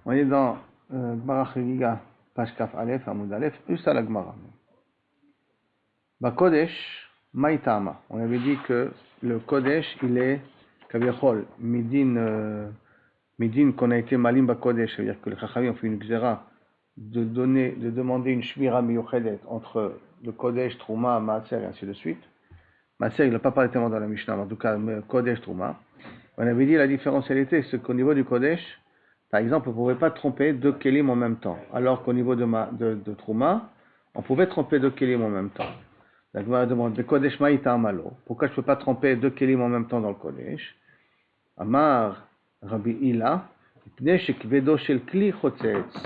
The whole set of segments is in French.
On est dans Gemara Chagiga, page Kaf Aleph, Hamoud Aleph, juste à la Gemara. Kodesh, Maïtama. On avait dit que le Kodesh, il est Kaviachol, Midin qu'on a été malim Kodesh, c'est-à-dire que le Chachamim ont fait une xéra de demander une shmira miyuchedet entre le Kodesh, Trouma, Maaser et ainsi de suite. Maaser, il n'a pas parlé tellement dans la Mishnah, mais en tout cas, Kodesh, Trouma. On avait dit la différence, elle était, c'est qu'au niveau du Kodesh, par exemple, on ne pouvait pas tromper deux kelim en même temps, alors qu'au niveau de Trouma, on pouvait tromper deux kelim en même temps. La Gemara demande, le Kodesh Maïta Amalo, pourquoi je ne peux pas tromper deux kelim en même temps dans le Kodesh? Amar Rabbi Ila, Kvedo Shel Kli Chotzetz.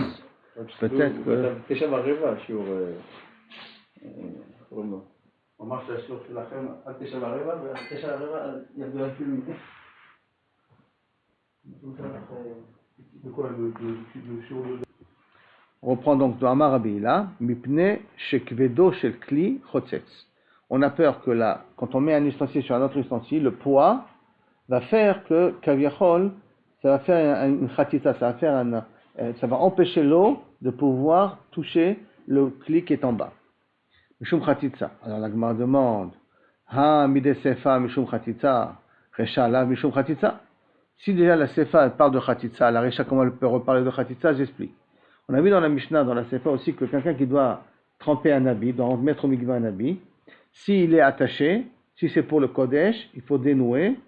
Peut-être que... On marche la sur la femme à Teshavareva, il y a de la fumée. On reprend donc de Amar Rabbi Ila, Mipne Shekvedo Shel Kli Chotzetz. On a peur que là, quand on met un ustensile sur un autre ustensile, le poids va faire que Kaviachol, ça va faire une khatita, ça va empêcher l'eau de pouvoir toucher le Kli qui est en bas. Mishum khatitza. Alors la Gemara demande, Ha mide sefa mishum khatitza, Recha la mishum khatitza. Si déjà la sefa parle de khatitza, la Recha comment elle peut reparler de khatitza, j'explique. On a vu dans la Mishnah, dans la sefa aussi, que quelqu'un qui doit tremper un habit, doit mettre au mikvah un habit, s'il est attaché, si c'est pour le Kodesh, il faut dénouer.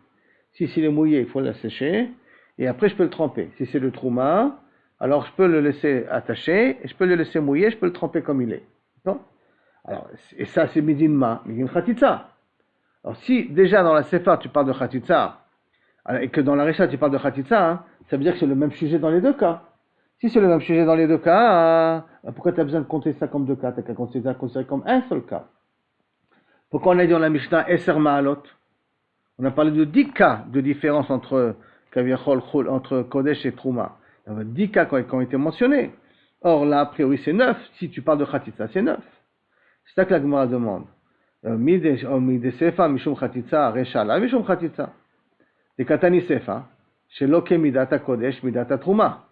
Si s'il est mouillé, il faut le sécher. Et après, je peux le tremper. Si c'est le Trouma, alors je peux le laisser attaché, et je peux le laisser mouillé, je peux le tremper comme il est. Non? Alors, et ça, c'est midin khatitza. Alors, si déjà dans la sefa, tu parles de khatitza, et que dans la Recha, tu parles de khatitza, ça veut dire que c'est le même sujet dans les deux cas. Si c'est le même sujet dans les deux cas, pourquoi tu as besoin de compter ça comme deux cas? Tu as qu'à considérer comme un seul cas. Pourquoi on a dit dans la Mishnah Eser Ma'alot? On a parlé de 10 cas de différence entre Kaviachol, entre Kodesh et Trouma. Il y a 10 cas qui ont été mentionnés. Or là, a priori, c'est 9. Si tu parles de Khatitza, c'est 9. C'est ça que la Gemara demande. Mide Sefa, Mishum Khatitza, Recha la Mishum Khatitza. Des Katani Sefa, Sheloke Midata Kodesh, Midata Trouma.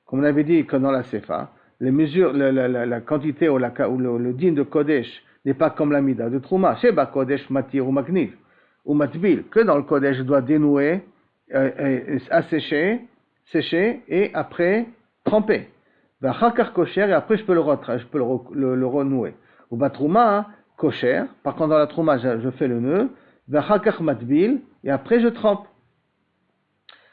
Comme on avait dit que dans la Sefa, les mesures, la quantité ou le din de Kodesh n'est pas comme la Mida de Trouma. Sheba Kodesh Matir ou Magniv. Ou Matbil. Que dans le Kodesh, je dois dénouer, assécher, sécher et après tremper. Vachakar kosher et après je peux le renouer. Ou Batrouma, kosher. Par contre, dans la Trouma, je fais le nœud. Vachakar Matbil et après je trempe.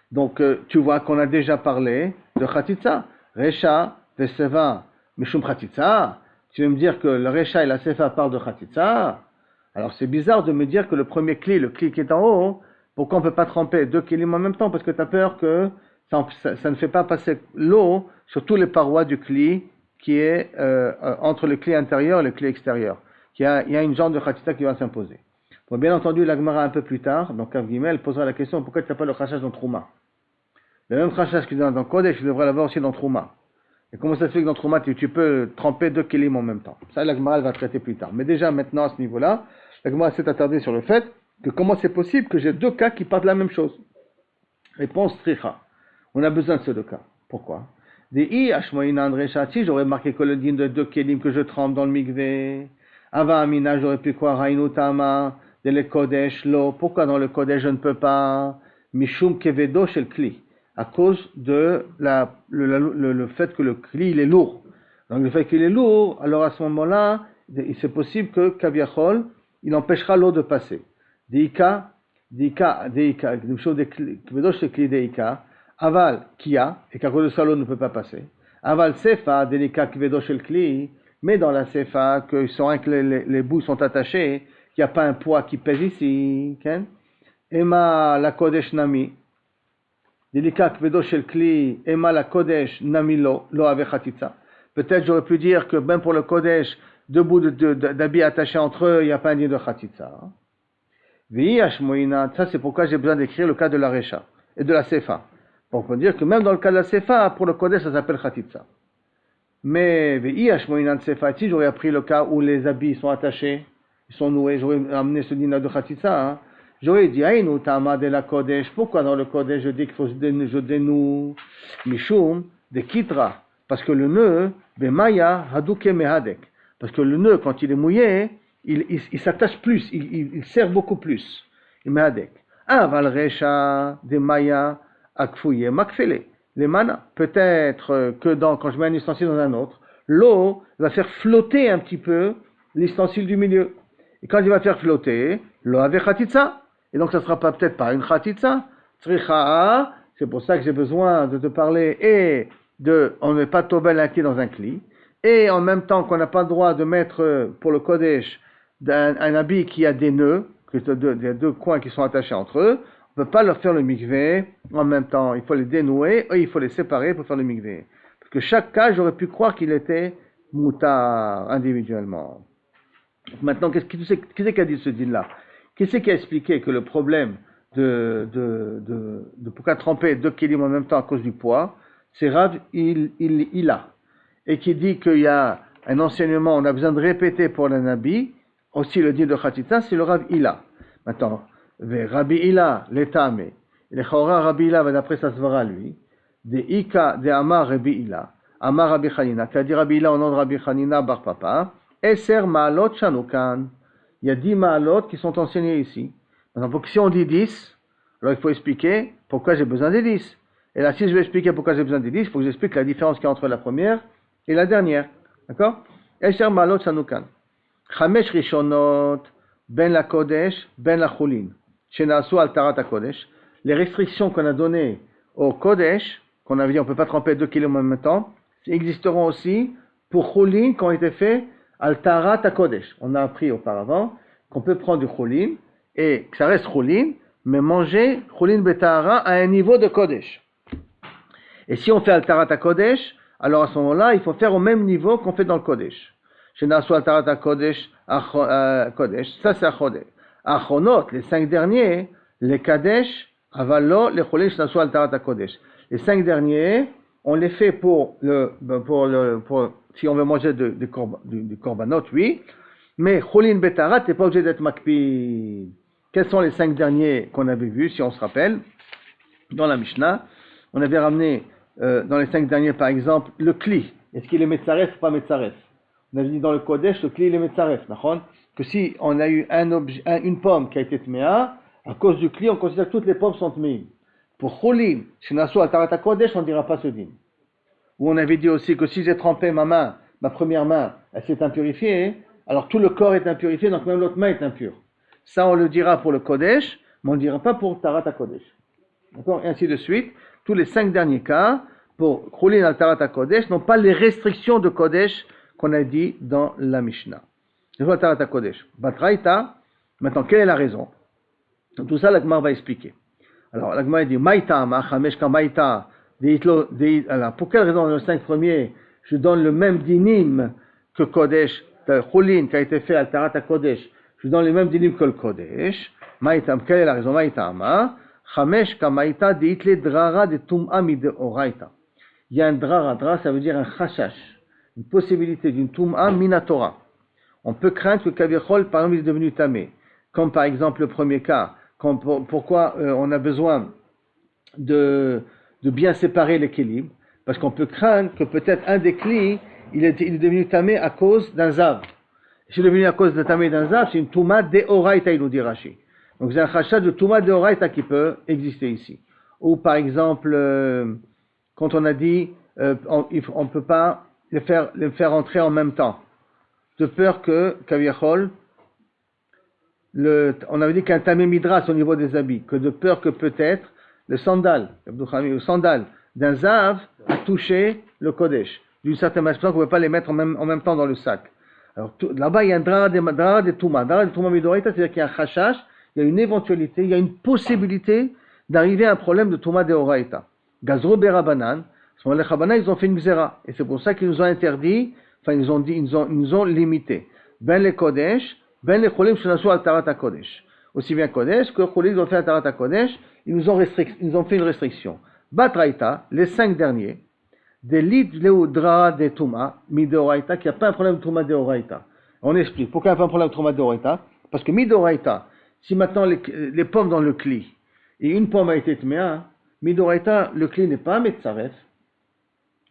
Donc, tu vois qu'on a déjà parlé de Khatitza. Recha, Veseva, Mishum Khatitza. Tu veux me dire que le Recha et la Sefa parlent de Khatitza? Alors, c'est bizarre de me dire que le premier cli, le cli qui est en haut, pourquoi on ne peut pas tremper deux kilim en même temps? Parce que tu as peur que ça ne fait pas passer l'eau sur toutes les parois du cli qui est entre le cli intérieur et le cli extérieur. Il y a une genre de Khatitza qui va s'imposer. Bon, bien entendu, la Gemara un peu plus tard, donc Kav Gimel, posera la question pourquoi tu n'as pas le khashaj dans Trouma? Le même khashaj qui est dans Kodesh, tu devrais l'avoir aussi dans Trouma. Et comment ça se fait que dans Trouma, tu peux tremper deux kelim en même temps? Ça, la Gemara va traiter plus tard. Mais déjà, maintenant, à ce niveau-là, la Gemara s'est attardée sur le fait que comment c'est possible que j'ai deux cas qui parlent de la même chose? Réponse tricha. On a besoin de ces deux cas. Pourquoi? Des ashmoinan reshati, j'aurais marqué que le din de deux kelim que je trempe dans le mikvé. Ava amina, j'aurais pu croire Hainu Tama. Le Kodesh, l'eau. Pourquoi dans le Kodesh je ne peux pas? Mishum kevedo shel kli. À cause de le fait que le kli il est lourd. Donc le fait qu'il est lourd, alors à ce moment-là, c'est possible que Kaviachol, il empêchera l'eau de passer. Deika, kevedo shel kli deika. Aval kia, et qu'à cause de ça l'eau ne peut pas passer. Aval sefa, deika kevedo shel kli. Mais dans la sefa, que les bouts sont attachés, il n'y a pas un poids qui pèse ici. Okay? Ema la Kodesh Nami. Delika kvedo shel kli. Ema la Kodesh Nami lo ave khatitza. Peut-être j'aurais pu dire que même pour le Kodesh, deux bouts d'habits attachés entre eux, il n'y a pas un din de khatitza. Vi ashmoina. Ça c'est pourquoi j'ai besoin d'écrire le cas de la Recha et de la Sefa. Pour dire que même dans le cas de la Sefa, pour le Kodesh, ça s'appelle khatitza. Mais vi ashmoina Sefa, si j'aurais appris le cas où les habits sont attachés, ils sont noués, j'aurais amené ce dîner de Khatitza, j'aurais dit, Aïnou Tama de la Kodesh, pourquoi dans le Kodesh je dis qu'il faut je dénoue, Mishum, de kitra, parce que le nœud, bemaya haduke mehadek, parce que le nœud, quand il est mouillé, il s'attache plus, il serre beaucoup plus. Il mehadek. Aval resha de maya akfouye makfele. Les manas. Peut-être que quand je mets un ustensile dans un autre, l'eau va faire flotter un petit peu l'ustensile du milieu. Et quand il va faire flotter, l'eau avec khatitsa. Et donc ça ne sera peut-être pas une khatitsa. Tzricha, c'est pour ça que j'ai besoin de te parler et on n'est pas tobel inclus dans un cli. Et en même temps qu'on n'a pas le droit de mettre pour le kodesh un habit qui a des nœuds, il y a deux coins qui sont attachés entre eux, on ne peut pas leur faire le mikvé en même temps. Il faut les dénouer et il faut les séparer pour faire le mikvé. Parce que chaque cas, j'aurais pu croire qu'il était moutar individuellement. Maintenant, qui c'est qui a dit ce din-là? Qui c'est qui a expliqué que le problème de pourquoi tremper deux kilim en même temps à cause du poids, c'est Rav Ila. Et qui dit qu'il y a un enseignement, on a besoin de répéter pour le Nabi, aussi le din de Khatitsa, c'est le Rav Ila. Maintenant, Rabbi Ila, l'étame, le Chora Rabbi Ila, d'après sa svara lui, de Ika, de Amar Rabbi Ila, Amar Rabbi Chanina, qui a dit Rabbi Ila au nom de Rabbi Chanina bar papa, Eser Maalot Shanukan, il y a 10 Maalot qui sont enseignés ici. Maintenant, si on dit 10, alors il faut expliquer pourquoi j'ai besoin des 10. Et là, si je vais expliquer pourquoi j'ai besoin des 10, il faut que j'explique la différence qu'il y a entre la première et la dernière. D'accord? Eser Maalot Shanukan. Chamesh Rishonot, Ben la Kodesh, Ben la Chulin. Shenasu al Tarat Kodesh. Les restrictions qu'on a données au Kodesh, qu'on avait dit on ne peut pas tremper 2 kilos en même temps, existeront aussi pour Chulin qui ont été faits al Tarat Kodesh. On a appris auparavant qu'on peut prendre du Chulin et que ça reste Chulin, mais manger Chulin Betahara à un niveau de Kodesh. Et si on fait al Tarat Kodesh, alors à ce moment-là, il faut faire au même niveau qu'on fait dans le Kodesh. Shenasu al Tarat Kodesh, Kodesh, ça c'est Chodesh. Achonot, les 5 derniers, les Kadesh, Avalo, les Chulin, Shenasu al Tarat Kodesh. Les 5 derniers, on les fait pour si on veut manger du korbanot, oui, mais Chulin Betahara, t'es pas obligé d'être makpid. Quels sont les 5 derniers qu'on avait vus, si on se rappelle, dans la Mishnah? On avait ramené, dans les 5 derniers, par exemple, le Kli. Est-ce qu'il est Metzaref ou pas Metzaref? On avait dit dans le Kodesh, le Kli, il est Metzaref, que si on a eu une pomme qui a été tméa, à cause du Kli, on considère que toutes les pommes sont tméines. Pour Chulin, Shenasu al Tarat Kodesh, on ne dira pas ce din. Où on avait dit aussi que si j'ai trempé ma première main, elle s'est impurifiée, alors tout le corps est impurifié, donc même l'autre main est impure. Ça, on le dira pour le Kodesh, mais on ne dira pas pour Tarat Kodesh. D'accord? Et ainsi de suite. Tous les 5 derniers cas, pour Chulin al Tarat Kodesh, n'ont pas les restrictions de Kodesh qu'on a dit dans la Mishnah. C'est quoi Tarat Kodesh? Batraïta, maintenant, quelle est la raison? Donc, tout ça, l'Agmar va expliquer. Alors, l'Agmar dit, Maïta, Ma'chamesh Maïta, alors, pour quelle raison, dans les 5 premiers, je donne le même dinim que Kodesh, Chulin, qui a été fait al Tarat Kodesh, je donne le même dinim que le Kodesh. Maïta, quelle est la raison? Maïta, Chamesh Kamaïta, Deitle Drara de Tum'a mide Oraita. Il y a un drara, ça veut dire un chashash, une possibilité d'une Tum'a minatora. On peut craindre que Kavichol, par exemple, il est devenu tamé. Comme par exemple le premier cas, pourquoi on a besoin de bien séparer l'équilibre? Parce qu'on peut craindre que peut-être un des clis, il est devenu tamé à cause d'un zav. Si il est devenu à cause de tamé d'un zav, c'est une Tum'a de Oraita, il nous dit Rashi. Donc c'est un chashash de Tum'a de Oraita qui peut exister ici. Ou par exemple, quand on a dit, on ne peut pas les faire entrer en même temps. De peur que, Kaviachol, on avait dit qu'un tamé midras au niveau des habits, que de peur que peut-être le sandal d'un zav a touché le kodesh. D'une certaine manière, qu'on ne pouvait pas les mettre en même temps dans le sac. Alors là-bas, il y a un drara de Touma. Drara de Touma midoraita, c'est-à-dire qu'il y a un chashash, il y a une éventualité, il y a une possibilité d'arriver à un problème de Touma de Oraita. Gazro berabanan, les Chabanan, ils ont fait une xéra. Et c'est pour ça qu'ils nous ont interdit, ils nous ont limité. Ben les Kodesh, ben les Cholim Shenasu al Tarat Kodesh. Aussi bien Kodesh que Cholim, ils ont fait al Tarat Kodesh, ils nous ont fait une restriction. Batraïta, les 5 derniers, des lits leudra de Touma, midoraita, qui n'y a pas un problème de Touma de Oraita. On explique. Pourquoi il n'y a pas un problème de Touma de Oraita? Parce que midoraita, si maintenant les pommes dans le kli, et une pomme a été tméa, midoraita, le kli n'est pas metzaref,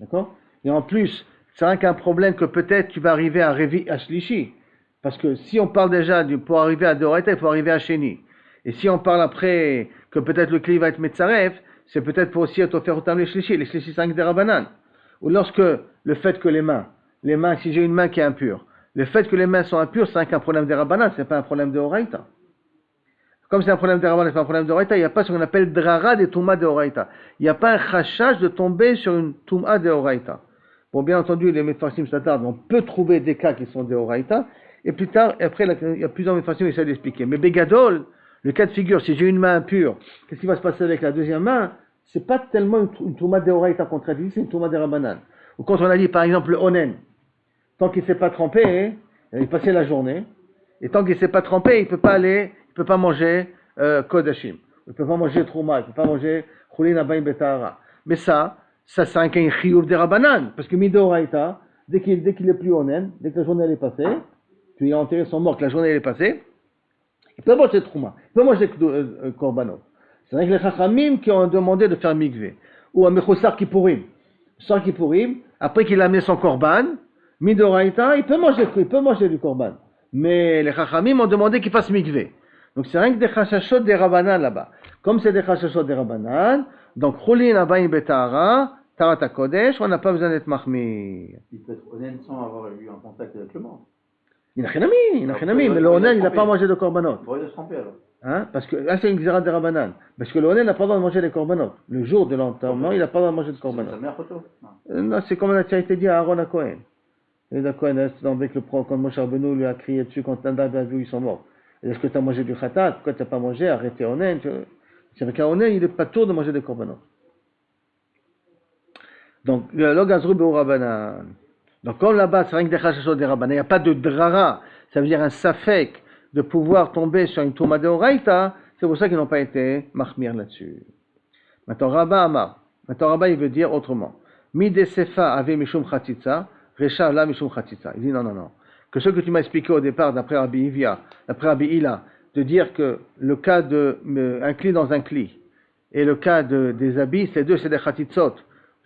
D'accord? Et en plus, c'est vrai qu'un problème que peut-être tu vas arriver à Révi à Shlishi. Parce que si on parle déjà pour arriver à Deoraita, il faut arriver à Sheni. Et si on parle après que peut-être le Kli va être Metzaref, c'est peut-être pour aussi être offert autant les Shlishi 5 des Rabanan. Ou lorsque le fait que les mains, si j'ai une main qui est impure, le fait que les mains sont impures, c'est un problème des Rabanan, c'est pas un problème de Oraita. Comme c'est un problème de Rabanan, c'est pas un problème de Oraita, il n'y a pas ce qu'on appelle Drara des Touma de Oraita. Il n'y a pas un chachage de tomber sur une Touma de Oraita. Bon, bien entendu, les Mefarsim s'attardent, on peut trouver des cas qui sont de Oraita, et plus tard, après, il y a plusieurs Mefarsim qui essaient d'expliquer. Mais Begadol, le cas de figure, si j'ai une main impure, qu'est-ce qui va se passer avec la deuxième main? C'est pas tellement une Touma de Oraita qu'on traduit, c'est une Touma de Rabanan. Ou quand on a dit, par exemple, le Onen, tant qu'il ne s'est pas trempé, il passait la journée, et tant qu'il ne s'est pas trempé, il ne peut pas manger Kodashim, il ne peut pas manger Trouma, il ne peut pas manger Choulin Abayim Betahara. Mais ça c'est un chiyuv de Rabanan, parce que Midoraita, dès qu'il est plus Onen, dès que la journée elle est passée, qu'il a enterré son mort, que la journée elle est passée, il peut manger Trouma, il peut manger Korbanot. C'est vrai que les Chachamim qui ont demandé de faire Mikvé, ou un Mechosar Kippourim, après qu'il a amené son Korban, Midoraita, il peut manger du Korban. Mais les Chachamim ont demandé qu'il fasse Mikvé. Donc c'est rien que des Chachashot des Rabanan là-bas. Comme c'est des Chachashot des Rabanan, donc Choulin Abayim Betahara, Tarat Kodesh, on n'a pas besoin d'être Mahmir. Il peut être honnête sans avoir eu un contact avec le mort. Il n'a rien mis, mais le Onen, il n'a pas mangé de Korbanot. Il pourrait se tromper alors. Hein? Parce que là, c'est une Xéra des Rabanan. Parce que le Onen n'a pas le droit de manger des Korbanot. Le jour de l'enterrement, il n'a pas le droit de manger de Korbanot. C'est sa meilleure photo. Non, c'est comme ça a été dit à Aaron à Cohen. Et à Cohen, avec le pro, quand Moshe Rabbeinu lui a crié dessus, quand Nadab a vu, ils sont morts. Est-ce que tu as mangé du Khatat? Pourquoi tu n'as pas mangé? Arrêtez Onen. C'est avec un Onen, il n'est pas tour de manger des Korbanot. Donc, le Gazrou Beu Rabanan. Donc, comme là-bas, c'est rien que des Chachashot des Rabanan, il n'y a pas de Drara, ça veut dire un Safek de pouvoir tomber sur une Touma de Oraita, c'est pour ça qu'ils n'ont pas été Mahmir là-dessus. Maintenant, Rabba, il veut dire autrement. Mi de Sefa avait Mishum Khatitsa, Recha la Mishum Khatitsa. Il dit non. Que ce que tu m'as expliqué au départ, d'après Rabbi Ila, de dire que le cas de un cli dans un cli, et le cas des habits, ces deux, c'est des Khatitsot.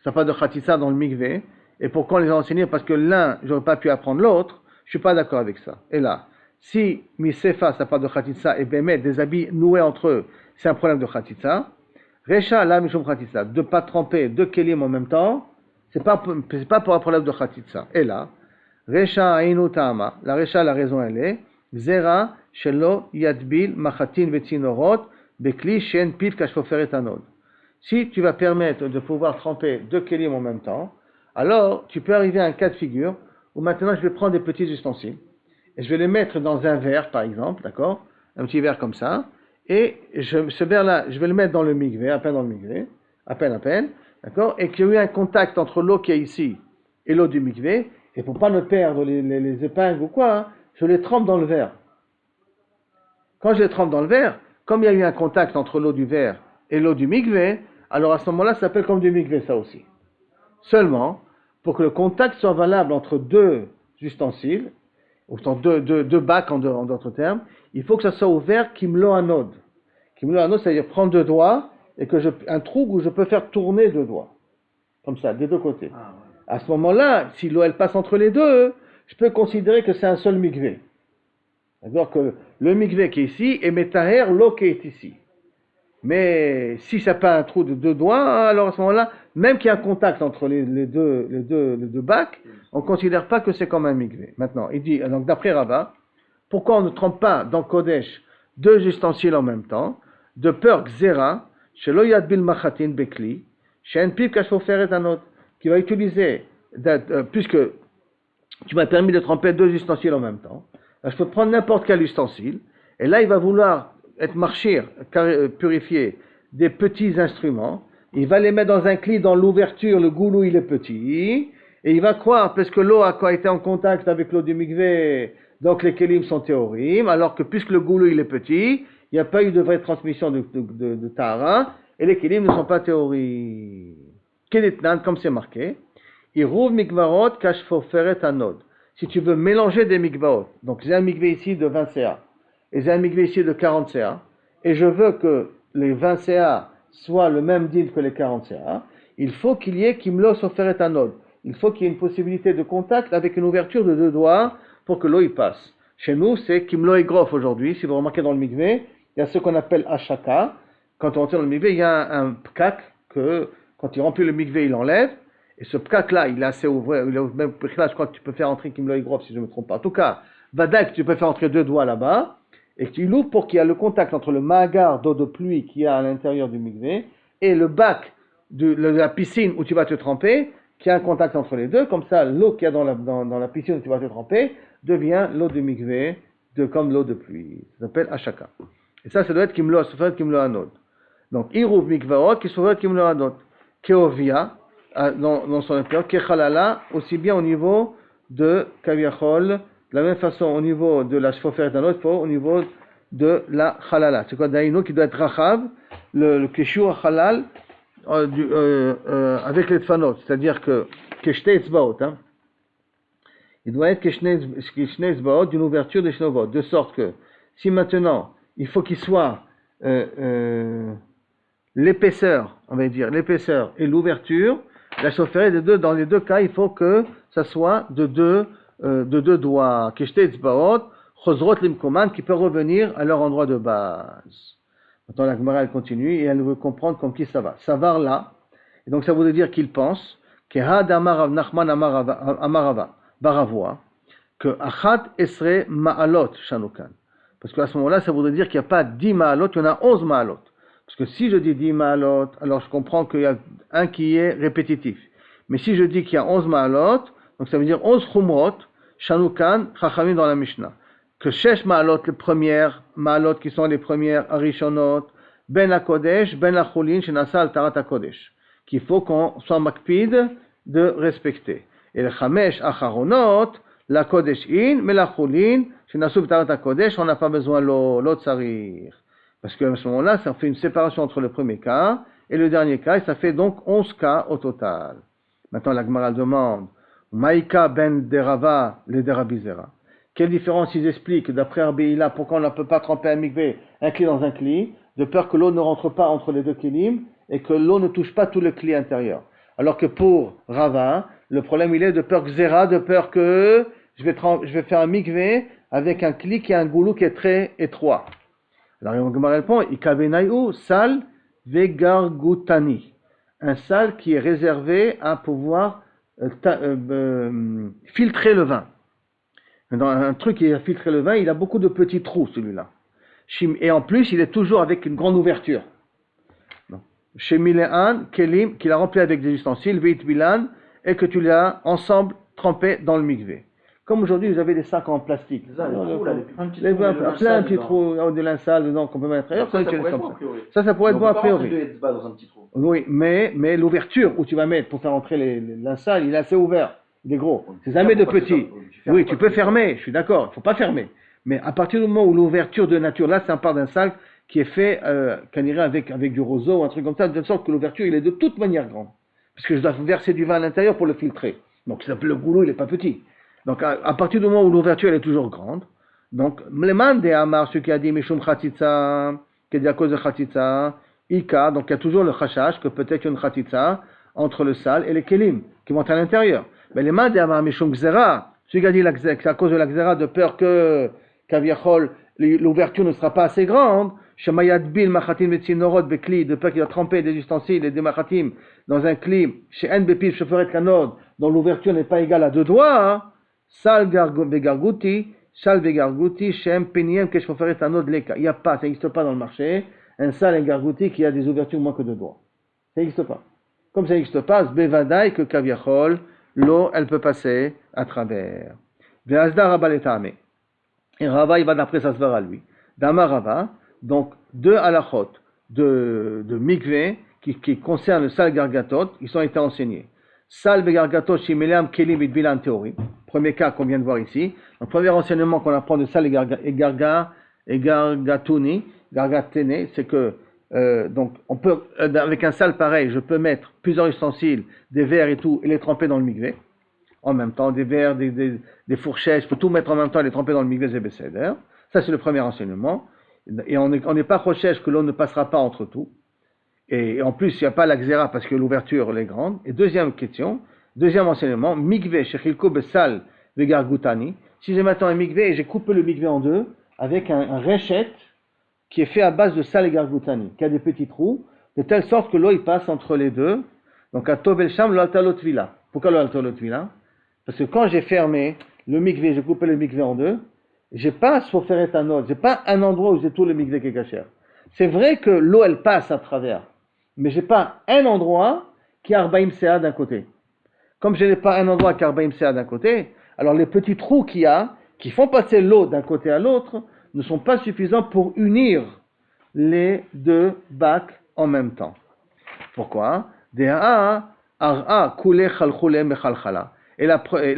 Ça pas de Khatitsa dans le mikvé. Et pourquoi on les a enseignés? Parce que l'un, j'aurais pas pu apprendre l'autre. Je suis pas d'accord avec ça. Et là, si Misefa, ça parle de Khatitsa, et Bémet, des habits noués entre eux, c'est un problème de Khatitsa. Recha, la Mishum Khatitsa, de pas tremper deux kelim en même temps, c'est pas pour un problème de Khatitsa. Et là, Recha Ainu Ta'ama, la Recha, la raison elle est, Zera, Shelo, Yadbil, Machatin, Vetzinorot, Bekli, Shen, Piv, Kashfoferet Anod. Si tu vas permettre de pouvoir tremper deux kelim en même temps, alors tu peux arriver à un cas de figure où maintenant je vais prendre des petits ustensiles et je vais les mettre dans un verre par exemple, d'accord, un petit verre comme ça, et ce verre-là, je vais le mettre dans le mikvé, à peine dans le mikvé, à peine, d'accord, et qu'il y a eu un contact entre l'eau qui est ici et l'eau du mikvé, et pour pas me perdre les épingles ou quoi, hein, je les trempe dans le verre. Quand je les trempe dans le verre, comme il y a eu un contact entre l'eau du verre et l'eau du mikvé, alors à ce moment-là, ça s'appelle comme du mikvé ça aussi. Seulement, pour que le contact soit valable entre deux ustensiles, ou deux bacs en d'autres termes, il faut que ça soit ouvert kimlo anod. Kimlo anod, c'est-à-dire prendre deux doigts et un trou où je peux faire tourner deux doigts. Comme ça, des deux côtés. Ah, ouais. À ce moment-là, si l'eau elle passe entre les deux, je peux considérer que c'est un seul mikvé. C'est-à-dire que le mikvé qui est ici est metaher l'eau qui est ici. Mais si ça n'a pas un trou de deux doigts, alors à ce moment-là, même qu'il y a un contact entre les deux bacs, on ne considère pas que c'est comme un mikvé. Maintenant, il dit, donc d'après Rabba, pourquoi on ne trempe pas dans Kodesh deux ustensiles en même temps, de peur Xera, shelo yadbil machatin bekli, shen piv kashfoferet anot, qui va utiliser, puisque tu m'as permis de tremper deux ustensiles en même temps, je peux prendre n'importe quel ustensile, et là il va vouloir être marchir, purifier des petits instruments, il va les mettre dans un cli dans l'ouverture, le goulou il est petit, et il va croire, parce que l'eau a été en contact avec l'eau du mikvé, donc les kelim sont théorim, alors que puisque le goulou il est petit, il n'y a pas eu de vraie transmission de tahara, et les kelim ne sont pas théorim. Kedetnan, comme c'est marqué, Iruv mikvarot kashfoferet anod. Si tu veux mélanger des mikvaot, donc j'ai un mikvé ici de 20 CA, et j'ai un mikvé ici de 40 CA, et je veux que les 20 CA soient le même deal que les 40 CA, il faut qu'il y ait Kimlo Soferet Anod. Il faut qu'il y ait une possibilité de contact avec une ouverture de 2 doigts pour que l'eau y passe. Chez nous, c'est Kimlo et Grof aujourd'hui. Si vous remarquez dans le mikvé, il y a ce qu'on appelle Ashaka. Quand on rentre dans le mikvé, il y a un pkak que, quand il remplit le mikvé, il enlève. Et ce pkak-là, il est assez ouvert. Même là, je crois que tu peux faire entrer Kimlo et Grof, si je ne me trompe pas. En tout cas, Vadak, tu peux faire entrer 2 doigts là-bas. Et tu l'ouvres pour qu'il y ait le contact entre le maagar d'eau de pluie qu'il y a à l'intérieur du mikvé et le bac de la piscine où tu vas te tremper, qu'il y a un contact entre les deux. Comme ça, l'eau qu'il y a dans la piscine où tu vas te tremper devient l'eau du mikvé, comme l'eau de pluie. Ça s'appelle Ashaka. Et ça doit être Kimlo Soferet Kimlo Anod. Donc, Iruv Mikvaot, qui Soferet Kimlo Anod. Keovia, dans son intérieur, Kechalala, aussi bien au niveau de Kaviachol, de la même façon au niveau de la Soferet Anod, au niveau de la Chalala. C'est quoi Daïno qui doit être Rachav, le Keshur Halal, avec les Tfanot, c'est-à-dire que Keshte Etzbaot, il doit être Keshne Etzbaot d'une ouverture des Shnovot, de sorte que si maintenant il faut qu'il soit l'épaisseur, on va dire l'épaisseur et l'ouverture, la chaufferette de 2, dans les 2 cas, il faut que ça soit de 2 doigts. Keshte Etzbaot, Chozrot Limkoman, qui peut revenir à leur endroit de base. Maintenant, la Gemara, elle continue et elle veut comprendre comme qui ça va. Ça va là, et donc ça voudrait dire qu'il pense que Had Amarav Nachman Amarava Baravoa, que Achat Esre Ma'alot Shanukan. Parce qu'à ce moment-là, ça voudrait dire qu'il n'y a pas 10 Ma'alot, il y en a 11 Ma'alot. Parce que si je dis 10 Ma'alot, alors je comprends qu'il y a un qui est répétitif. Mais si je dis qu'il y a 11 Ma'alot, donc ça veut dire 11 Chumrot, Shanukan, Chachamim dans la Mishnah. Que Shesh Ma'alot, les premières Ma'alot qui sont les premières Arishonot, Ben HaKodesh, Ben HaChulin, Shenasa al Tarat HaKodesh. Qu'il faut qu'on soit makpid de respecter. Et le Chamesh Acharonot, la Kodesh In, mais la Chulin, Shenasu Tarat HaKodesh, on n'a pas besoin l'autre tsarir. Parce qu'à ce moment-là, ça fait une séparation entre le premier cas et le dernier cas, et ça fait donc 11 cas au total. Maintenant, la Gemara demande, Maïka ben derava le derabizera. Quelle différence ils expliquent d'après Arbéila, pourquoi on ne peut pas tremper un mikvé, un kli dans un kli, de peur que l'eau ne rentre pas entre les 2 klilim et que l'eau ne touche pas tout le kli intérieur. Alors que pour Rava, le problème il est de peur que zera, de peur que je vais faire un mikvé avec un kli qui a un goulou qui est très étroit. Alors on répond, Ikavenayu sal vegargutani. Un sal qui est réservé à pouvoir filtrer le vin. Dans un truc qui a filtré le vin, il a beaucoup de petits trous, celui-là. Et en plus, il est toujours avec une grande ouverture. Chez Miléan, Kelim, qu'il a rempli avec des ustensiles, Veit Bilan, et que tu l'as ensemble trempé dans le mikvé. Comme aujourd'hui, vous avez des sacs en plastique. C'est ça, plein de petits trous, de linceul dedans qu'on peut mettre à l'intérieur. Ça pourrait être bon a priori. Oui, mais l'ouverture où tu vas mettre pour faire entrer les linceul, il est assez ouvert. Il est gros. C'est jamais de petit. Oui, tu peux fermer, je suis d'accord, il ne faut pas fermer. Mais à partir du moment où l'ouverture de nature, là, c'est un part d'un sac qui est fait, qu'on irait avec du roseau ou un truc comme ça, de sorte que l'ouverture, il est de toute manière grande. Parce que je dois verser du vin à l'intérieur pour le filtrer. Donc, le goulot, il n'est pas petit. Donc, à partir du moment où l'ouverture, elle est toujours grande, donc, Mleman de Amar, ce qui a dit Mishum Khatitsa, qui a dit à cause de Khatitsa, Ika, donc il y a toujours le Khashash, que peut-être une Khatitsa, entre le sal et les Kelim, qui vont à l'intérieur. Mais les mains de Amar Mishum Gzera, celui qui a dit c'est à cause de la Gzera, de peur que Kaviachol, l'ouverture ne sera pas assez grande, Shemayad Bil Machatim Vetzinorot Bekli, de peur qu'il a trempé des ustensiles et des Machatim dans un kli, chez En Bepil Shoferet Kanod, dont l'ouverture n'est pas égale à 2 doigts, Sal Vegarguti, Shem Peniem Keshoferet Anod Leka. Il n'y a pas, ça n'existe pas dans le marché, un sal et gargouti qui a des ouvertures moins que 2 doigts. Ça n'existe pas. Comme ça n'existe pas, Bevadaï que Kaviachol, l'eau, elle peut passer à travers. Ve'azda Rabba letame. Et Rava, il va d'après sa svara lui. Dama Rava, donc 2 halachot de mikvé qui concernent le sal gargatot, ils ont été enseignés. Sal gargatot shimelam kelim idbilan théorie. Premier cas qu'on vient de voir ici. Le premier enseignement qu'on apprend de sal et gargatuni, gargatene, c'est que donc on peut avec un sal pareil, je peux mettre plusieurs ustensiles, des verres et tout, et les tremper dans le mikvé. En même temps, des verres, des fourchettes, je peux tout mettre en même temps et les tremper dans le mikvé zébécéder. Ça c'est le premier enseignement. Et on n'est pas recherche que l'eau ne passera pas entre tout. Et en plus, il n'y a pas la xéra parce que l'ouverture elle est grande. Et deuxième question, deuxième enseignement, mikvé shechilko besal vegargutani. Si j'ai maintenant un mikvé et j'ai coupé le mikvé en deux avec un réchet qui est fait à base de sal et gargutani, qui a des petits trous, de telle sorte que l'eau il passe entre les deux. Donc à Tovel Sham, l'altalotvila. Pourquoi l'altalotvila? Parce que quand j'ai fermé le mikvé, j'ai coupé le mikvé en deux, j'ai pas Soferet Anod, j'ai pas un endroit où j'ai tout le mikvé qui est caché. C'est vrai que l'eau elle passe à travers, mais j'ai pas un endroit qui a Arbaim Sea d'un côté. Comme je n'ai pas un endroit qui a Arbaim Sea d'un côté, alors les petits trous qu'il y a, qui font passer l'eau d'un côté à l'autre, ne sont pas suffisants pour unir les deux bacs en même temps. Pourquoi? Et la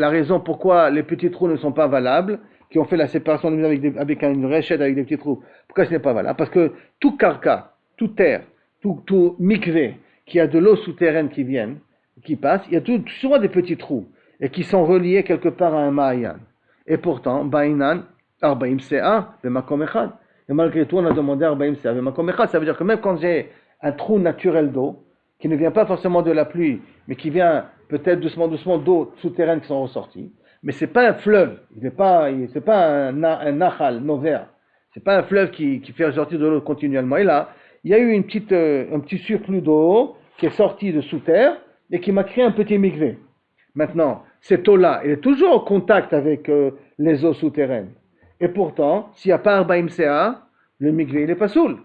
raison pourquoi les petits trous ne sont pas valables, qui ont fait la séparation avec une réchette avec des petits trous, pourquoi ce n'est pas valable? Parce que tout karka, toute terre, tout mikvé, qui a de l'eau souterraine qui passe, il y a souvent des petits trous, et qui sont reliés quelque part à un ma'ayan. Et pourtant, ba'inan, arbaim se'a, b'makom echad. Et malgré tout, on a demandé arbaim se'a, b'makom echad. Ça veut dire que même quand j'ai un trou naturel d'eau, qui ne vient pas forcément de la pluie, mais qui vient peut-être doucement d'eau souterraine qui sont ressorties, mais c'est pas un fleuve, c'est pas un nachal, nover, c'est pas un fleuve qui fait ressortir de l'eau continuellement. Et là, il y a eu un petit surplus d'eau qui est sorti de sous terre et qui m'a créé un petit mikvé. Maintenant, cette eau-là, elle est toujours en contact avec les eaux souterraines. Et pourtant, s'il n'y a pas Arbaim Sea, le mikvé, il n'est pas saoul.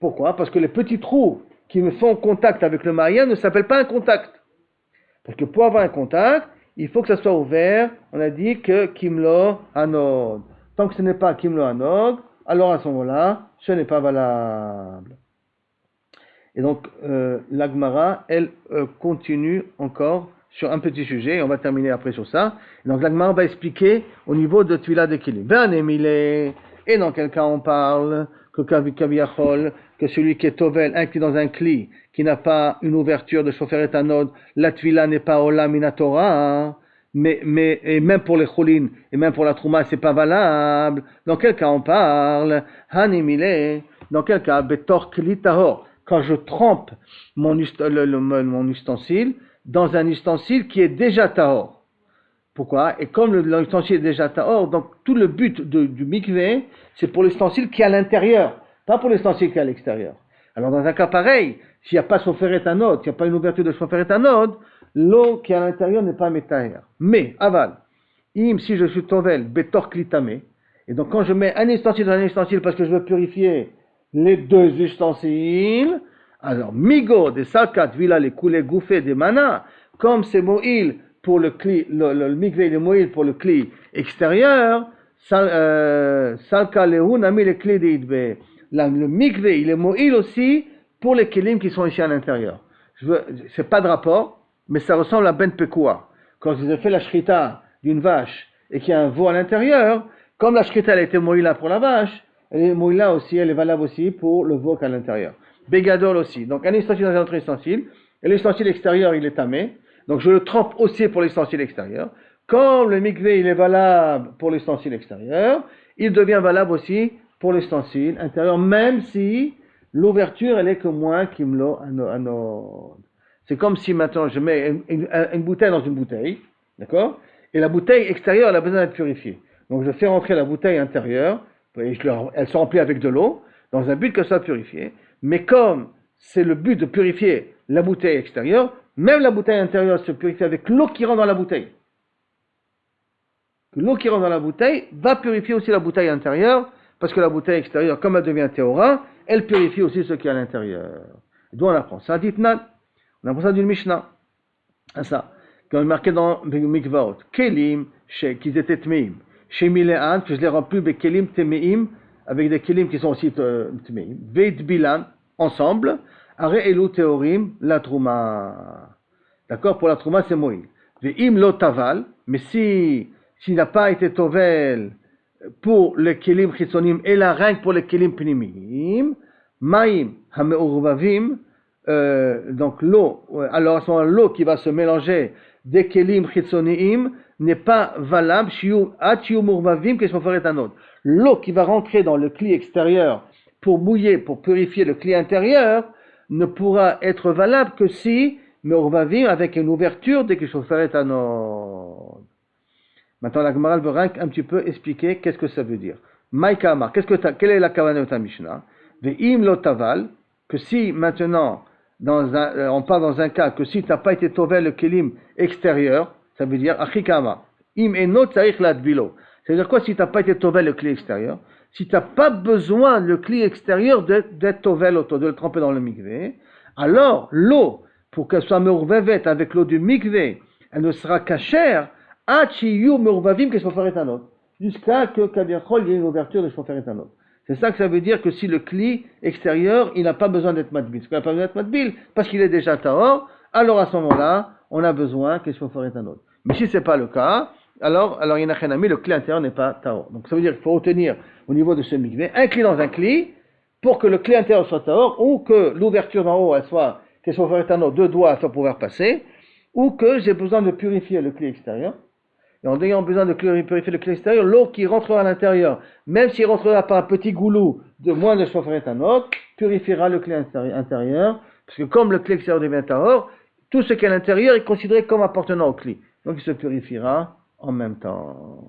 Pourquoi? Parce que les petits trous qui me font contact avec le ma'ayan ne s'appellent pas un contact. Parce que pour avoir un contact, il faut que ça soit ouvert. On a dit que Kimlo Anod. Tant que ce n'est pas Kimlo Anod, alors à ce moment-là, ce n'est pas valable. Et donc, la Gemara, elle continue encore sur un petit sujet, et on va terminer après sur ça. Et donc, la Gemara va expliquer au niveau de Tvila de Kilim. Et dans quel cas on parle que Kaviachol, que celui qui est Tovel, inclus dans un cli, qui n'a pas une ouverture de Shoferet Anod, la Tvila n'est pas Ola Minatora, hein, mais et même pour les Cholin, et même pour la Trouma, c'est pas valable. Dans quel cas on parle? Hanimile, dans quel cas? Betor Kli Tahor, quand je trempe mon ustensile dans un ustensile qui est déjà Tahor. Pourquoi? Et comme l'ustensile est déjà Tahor, donc tout le but du mikvé, c'est pour l'ustensile qui est à l'intérieur, pas pour l'ustensile qui est à l'extérieur. Alors dans un cas pareil, s'il n'y a pas Shoferet Anod, s'il n'y a pas une ouverture de Shoferet Anod, l'eau qui est à l'intérieur n'est pas métaher. Mais, aval, si je suis tovel, betor klitame, et donc quand je mets un ustensile dans un ustensile parce que je veux purifier les deux ustensiles, alors migo de salkat vila les coulées gouffées des manas, comme c'est moïl pour le cli, le mikvé est moïl pour le cli extérieur, salka lehu nami le cli de idbe. Le mikvé il est moïl aussi pour les kelim qui sont ici à l'intérieur. C'est pas de rapport, mais ça ressemble à ben pekua. Quand vous avez fait la shrita d'une vache et qu'il y a un veau à l'intérieur, comme la shrita elle a été moïla pour la vache, moïla aussi, elle est valable aussi pour le veau à l'intérieur. Bégadol aussi. Donc un ustensile dans un autre ustensile, et l'ustensile extérieur il est tamé, donc je le trempe aussi pour l'ustensile extérieur. Comme le mikvé il est valable pour l'ustensile extérieur, il devient valable aussi pour l'ustensile intérieur, même si l'ouverture elle est que moins kimlo anod. C'est comme si maintenant je mets une bouteille dans une bouteille, d'accord? Et la bouteille extérieure elle a besoin d'être purifiée. Donc je fais rentrer la bouteille intérieure, et elle se remplit avec de l'eau, dans un but que ça soit purifié. Mais comme c'est le but de purifier la bouteille extérieure, même la bouteille intérieure se purifie avec l'eau qui rentre dans la bouteille. L'eau qui rentre dans la bouteille va purifier aussi la bouteille intérieure, parce que la bouteille extérieure, comme elle devient théora, elle purifie aussi ce qui est à l'intérieur. D'où on apprend ça? Ditnan. On apprend ça d'une Mishnah. À ça. Quand on marqué dans Mikvaot, Kelim, qu'ils étaient tmeim. Chez Miléan, que je les remplis avec Kelim temeim, avec des Kelim qui sont aussi tmeim. Veit bilan, ensemble. Are elu teorim, la trouma. D'accord? Pour la trouma, c'est moïl. Ve'im lo taval, mais s'il n'a pas été tovel pour les kelim chitzonim et la règle pour les kelim pnimim, maim hameurvavim, donc l'eau, alors à ce moment l'eau qui va se mélanger des kelim chitzonim n'est pas valable l'eau qui va rentrer dans le cli extérieur pour mouiller, pour purifier le cli intérieur, ne pourra être valable que si Meurvavim avec une ouverture dès que Shofar Etanot. Maintenant, la Gemara veut un petit peu expliquer qu'est-ce que ça veut dire. Maïka Amar, quelle est la Kavanah de ta Mishnah? Ve'im lo taval, que si maintenant, on parle dans un cas, que si tu n'as pas été tovel le kelim extérieur, ça veut dire achikama. Im enot tzarich ladvilo. Ça veut dire quoi si tu n'as pas été tovel le cli extérieur? Si tu n'as pas besoin le cli extérieur d'être tovel, de le tremper dans le mikvé, alors l'eau, pour qu'elle soit meurvavet avec l'eau du mikvé, elle ne sera cachère achiyu meurvavim que shofar etanot. Jusqu'à que kaviachol il y ait une ouverture de shofar etanot. C'est ça que ça veut dire que si le cli extérieur, il n'a pas besoin d'être matbil. Parce qu'il n'a pas besoin d'être matbil, parce qu'il est déjà tahor, alors à ce moment-là, on a besoin qu'il soit forêt un autre. Mais si ce n'est pas le cas, alors il y en a rien à mis, le cli intérieur n'est pas tahor. Donc ça veut dire qu'il faut retenir au niveau de ce mikvé, un cli dans un cli, pour que le cli intérieur soit tahor, ou que l'ouverture d'en haut, elle soit, qu'elle soit forêt un autre, deux doigts à pouvoir passer, ou que j'ai besoin de purifier le cli extérieur. Et en ayant besoin de purifier le cli extérieur, l'eau qui rentrera à l'intérieur, même s'il rentrera par un petit goulot de moins de shofar etanot, purifiera le cli intérieur, parce que comme le cli extérieur devient tahor, tout ce qui est à l'intérieur est considéré comme appartenant au cli. Donc il se purifiera en même temps.